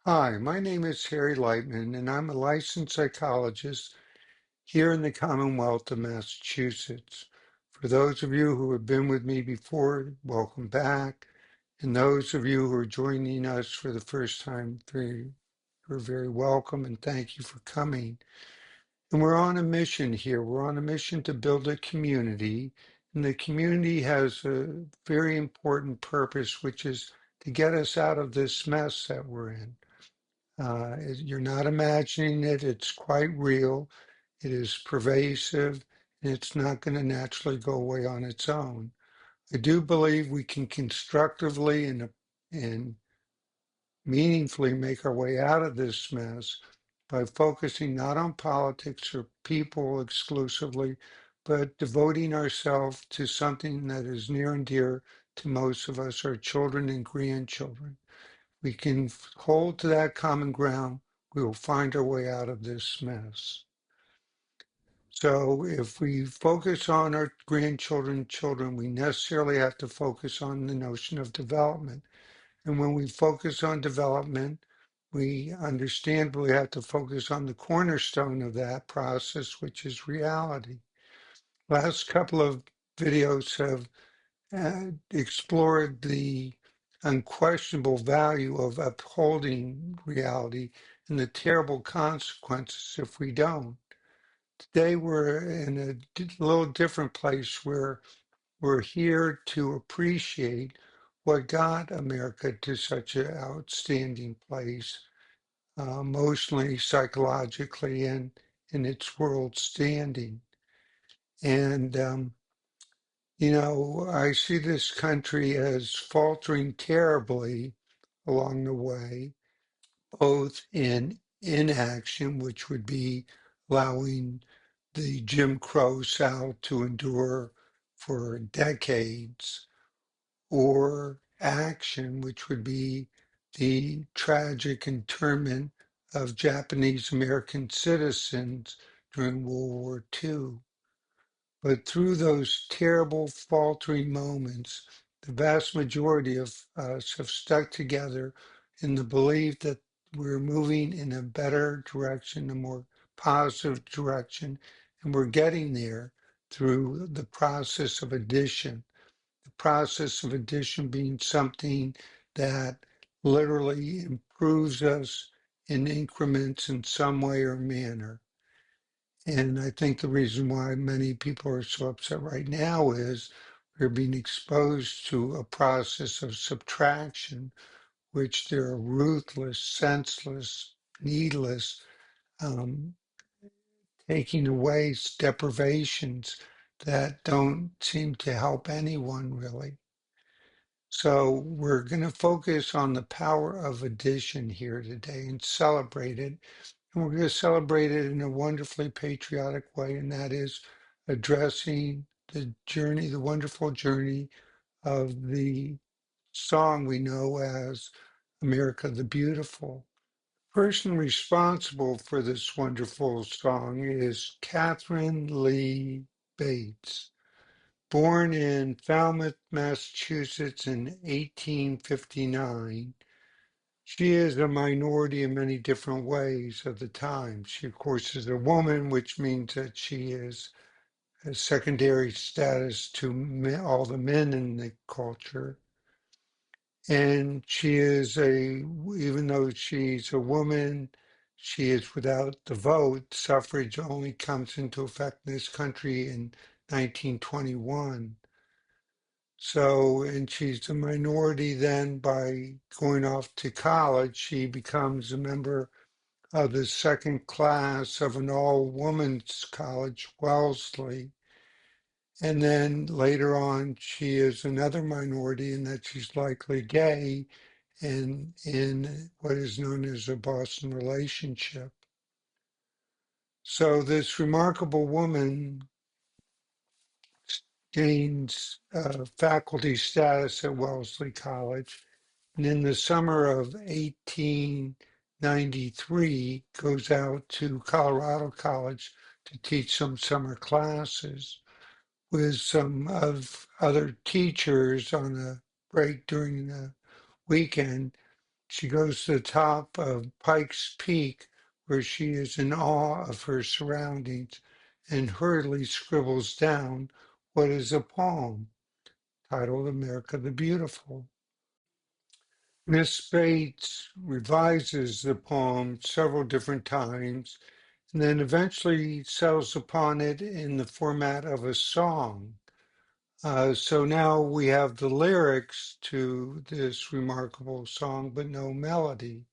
Hi, my name is Harry Lightman, and I'm a licensed psychologist here in the Commonwealth of Massachusetts. For those of you who have been with me before, welcome back. And those of you who are joining us for the first time, you're very welcome and thank you for coming. And we're on a mission here. We're on a mission to build a community. And the community has a very important purpose, which is to get us out of this mess that we're in. You're not imagining it, it's quite real, it is pervasive, and it's not going to naturally go away on its own. I do believe we can constructively and meaningfully make our way out of this mess by focusing not on politics or people exclusively, but devoting ourselves to something that is near and dear to most of us, our children and grandchildren. We can hold to that common ground, we will find our way out of this mess. So if we focus on our grandchildren, children, we necessarily have to focus on the notion of development. And when we focus on development, we understandably have to focus on the cornerstone of that process, which is reality. Last couple of videos have explored the unquestionable value of upholding reality and the terrible consequences if we don't. Today we're in a little different place where we're here to appreciate what got America to such an outstanding place, emotionally, psychologically, and in its world standing. And I see this country as faltering terribly along the way, both in inaction, which would be allowing the Jim Crow South to endure for decades, or action, which would be the tragic internment of Japanese American citizens during World War II. But through those terrible, faltering moments, the vast majority of us have stuck together in the belief that we're moving in a better direction, a more positive direction, and we're getting there through the process of addition. The process of addition being something that literally improves us in increments in some way or manner. And I think the reason why many people are so upset right now is we're being exposed to a process of subtraction, which there are ruthless, senseless, needless, um, taking away deprivations that don't seem to help anyone really. So we're going to focus on the power of addition here today and celebrate it. And we're going to celebrate it in a wonderfully patriotic way, and that is addressing the journey, the wonderful journey of the song we know as America the Beautiful. The person responsible for this wonderful song is Catherine Lee Bates. Born in Falmouth, Massachusetts in 1859, she is a minority in many different ways of the time. She, of course, is a woman, which means that she is a secondary status to all the men in the culture. And she is even though she's a woman, she is without the vote. Suffrage only comes into effect in this country in 1921. So, and she's a minority then by going off to college. She becomes a member of the second class of an all-women's college, Wellesley. And then later on, she is another minority in that she's likely gay and in what is known as a Boston relationship. So this remarkable woman gains faculty status at Wellesley College, and in the summer of 1893 goes out to Colorado College to teach some summer classes with some of other teachers on a break during the weekend. She goes to the top of Pikes Peak, where she is in awe of her surroundings, and hurriedly scribbles down what is a poem titled America the Beautiful. Miss Bates revises the poem several different times and then eventually settles upon it in the format of a song. So now we have the lyrics to this remarkable song, but no melody,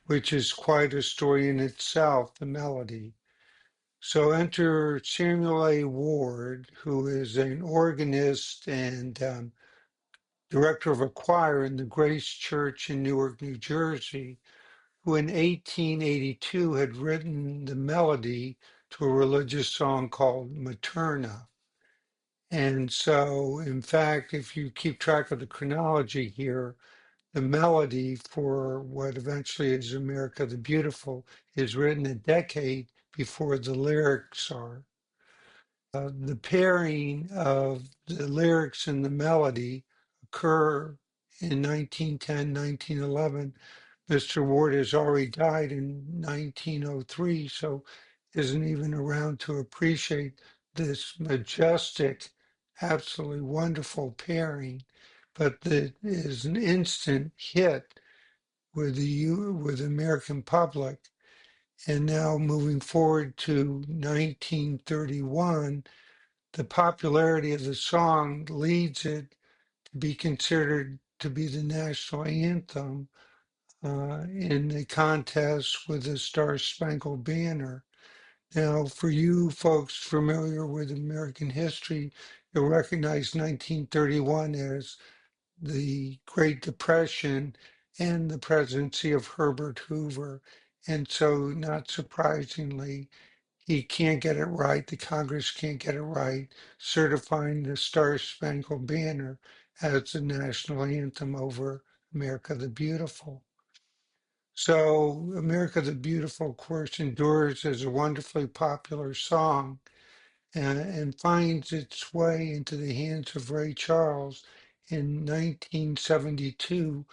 which is quite a story in itself, the melody. So enter Samuel A. Ward, who is an organist and director of a choir in the Grace Church in Newark, New Jersey, who in 1882 had written the melody to a religious song called Materna. And so, in fact, if you keep track of the chronology here, the melody for what eventually is America the Beautiful is written a decade before the lyrics are. The pairing of the lyrics and the melody occur in 1910, 1911. Mr. Ward has already died in 1903, so isn't even around to appreciate this majestic, absolutely wonderful pairing. But it is an instant hit with the American public. And now moving forward to 1931, the popularity of the song leads it to be considered to be the national anthem in the contest with the Star Spangled Banner. Now, for you folks familiar with American history, you'll recognize 1931 as the Great Depression and the presidency of Herbert Hoover. And so, not surprisingly, he can't get it right. The Congress can't get it right, certifying the Star Spangled Banner as the national anthem over America the Beautiful. So, America the Beautiful, of course, endures as a wonderfully popular song and finds its way into the hands of Ray Charles in 1972,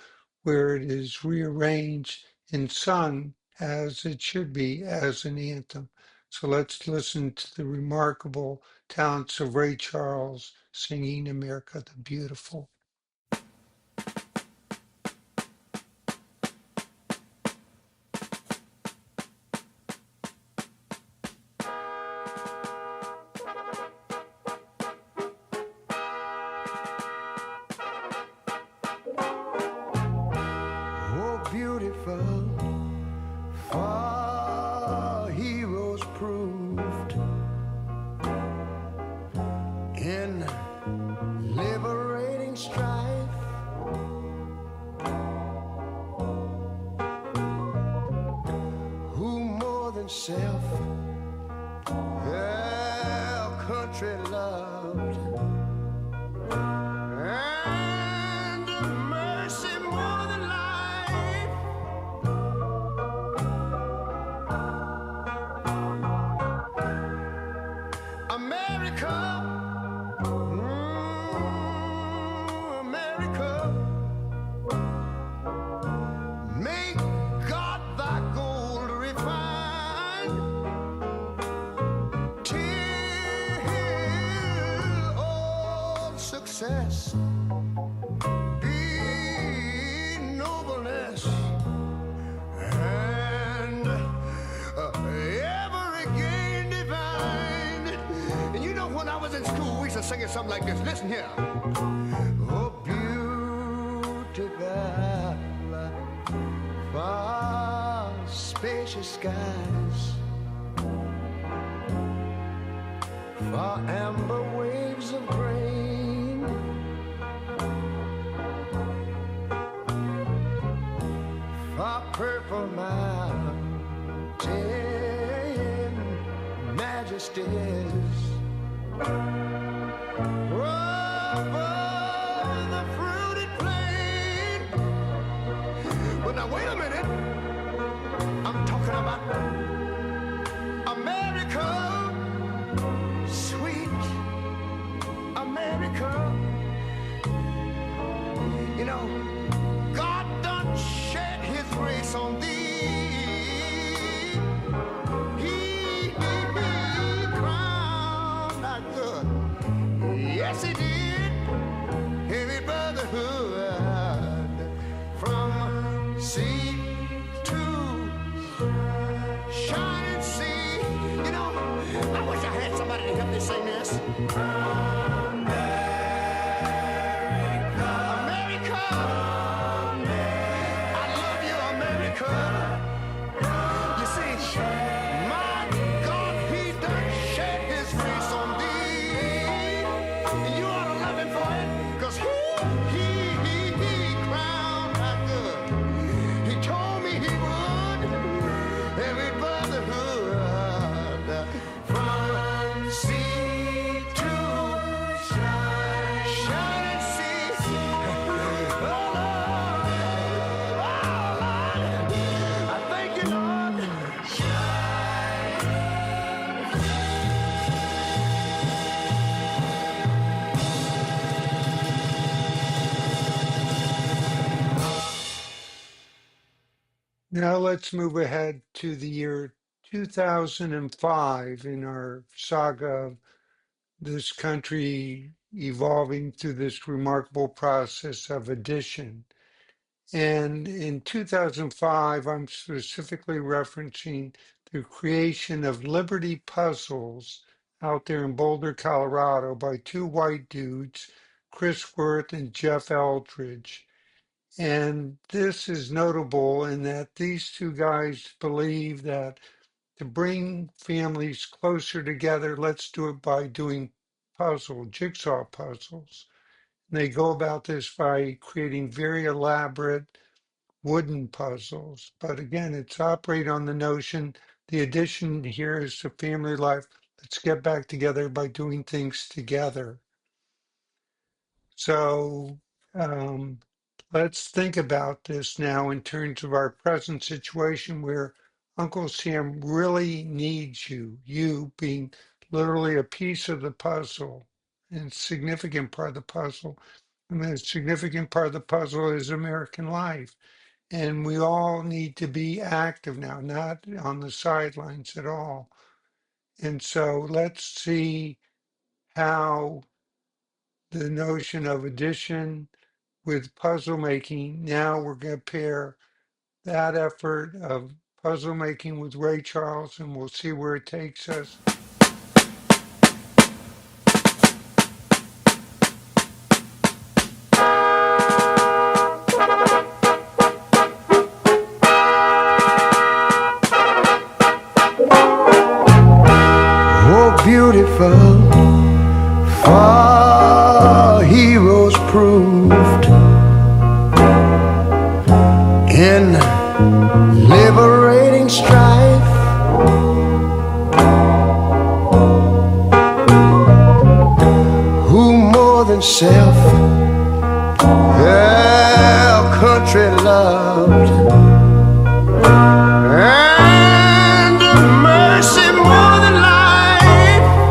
where it is rearranged and sung as it should be as an anthem. So let's listen to the remarkable talents of Ray Charles singing America the Beautiful. Oh, beautiful, far heroes proved in liberating strife. Who more than self their country loved, and mercy more than life. America, America, make God thy gold refined, till all success be nobleness, and ever again divine. And you know, when I was in school, we used to sing it something like this. Listen here. Oh, beautiful, far spacious skies, far amber waves of grain, far purple mountain majesties, over the fruited plain. But now wait a minute, I'm talking about America, sweet America. You know, God done shed yes he did. Every brotherhood from sea to shining sea. You know, I wish I had somebody to help me sing this. America, I love you, America. You see, my God, he done shed his face on thee. You ought to love him for it, because he crowned my good. He told me he would. Every brotherhood from sea to shining sea. Oh, Lord. Oh, Lord. I thank you, Lord. Now let's move ahead to the year 2005 in our saga of this country evolving through this remarkable process of addition. And in 2005, I'm specifically referencing the creation of Liberty Puzzles out there in Boulder, Colorado by two white dudes, Chris Worth and Jeff Eldridge. And this is notable in that these two guys believe that to bring families closer together, let's do it by doing jigsaw puzzles. And they go about this by creating very elaborate wooden puzzles. But again, it's operate on the notion, the addition here is to family life. Let's get back together by doing things together. So um, let's think about this now in terms of our present situation where Uncle Sam really needs you, you being literally a piece of the puzzle and significant part of the puzzle. And the significant part of the puzzle is American life. And we all need to be active now, not on the sidelines at all. And so let's see how the notion of addition with puzzle making. Now we're going to pair that effort of puzzle making with Ray Charles, and we'll see where it takes us. Oh, beautiful, far heroes proved in liberating strife. Who more than self their country loved, and mercy more than life.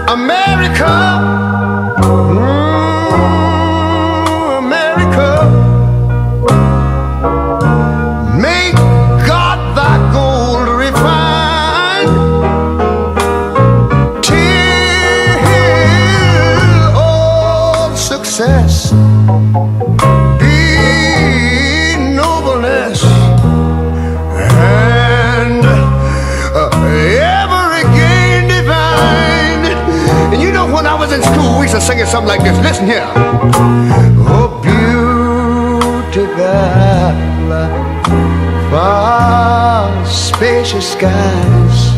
America, America, make God thy gold refined, till all success be nobleness, and ever again divine. And you know, when I was in school, we used to sing it something like this. Listen here. Oh, beautiful, far spacious skies,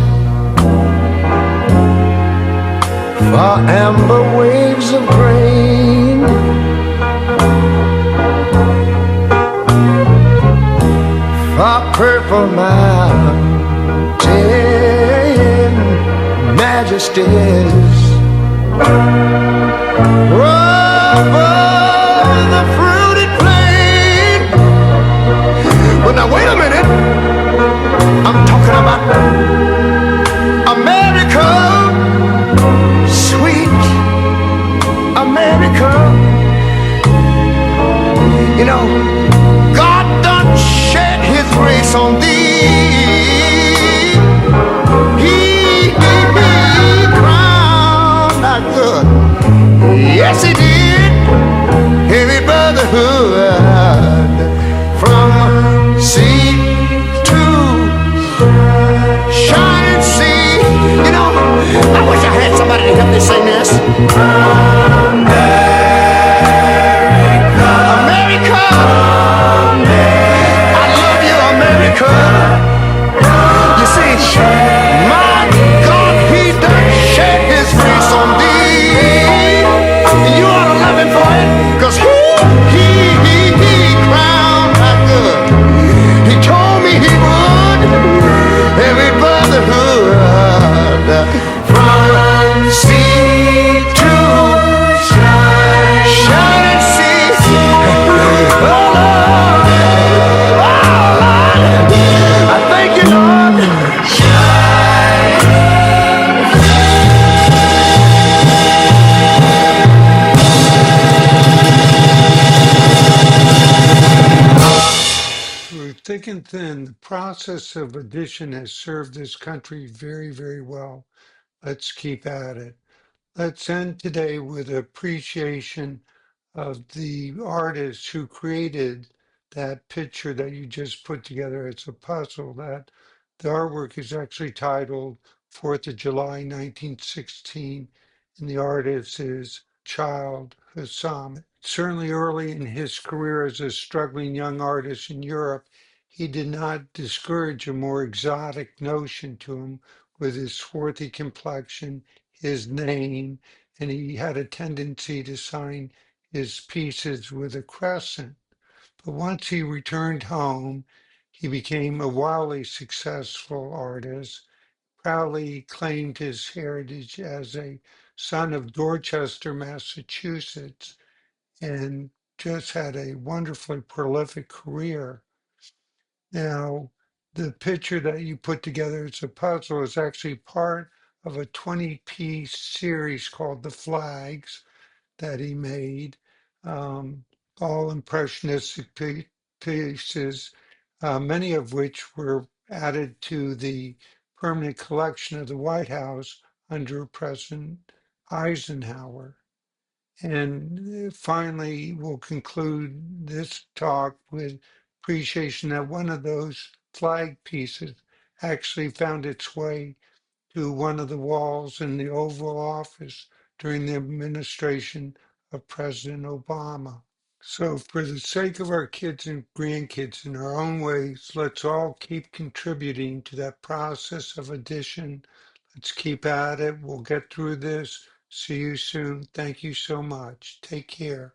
far amber waves of grain, far purple mountain majesties, over the fruited plain. But now wait a minute, I'm talking about America, sweet America. You know, God done shed his grace on thee. thin. The process of addition has served this country very, very well. Let's keep at it. Let's end today with appreciation of the artist who created that picture that you just put together. It's a puzzle that the artwork is actually titled 4th of July, 1916, and the artist is Child Hussam. Certainly early in his career as a struggling young artist in Europe, he did not discourage a more exotic notion to him with his swarthy complexion, his name, and he had a tendency to sign his pieces with a crescent. But once he returned home, he became a wildly successful artist, proudly claimed his heritage as a son of Dorchester, Massachusetts, and just had a wonderfully prolific career. Now, the picture that you put together as a puzzle is actually part of a 20-piece series called The Flags that he made, um, all impressionistic pieces, many of which were added to the permanent collection of the White House under President Eisenhower. And finally, we'll conclude this talk with appreciation that one of those flag pieces actually found its way to one of the walls in the Oval Office during the administration of President Obama. So, for the sake of our kids and grandkids in our own ways, let's all keep contributing to that process of addition. Let's keep at it. We'll get through this. See you soon. Thank you so much. Take care.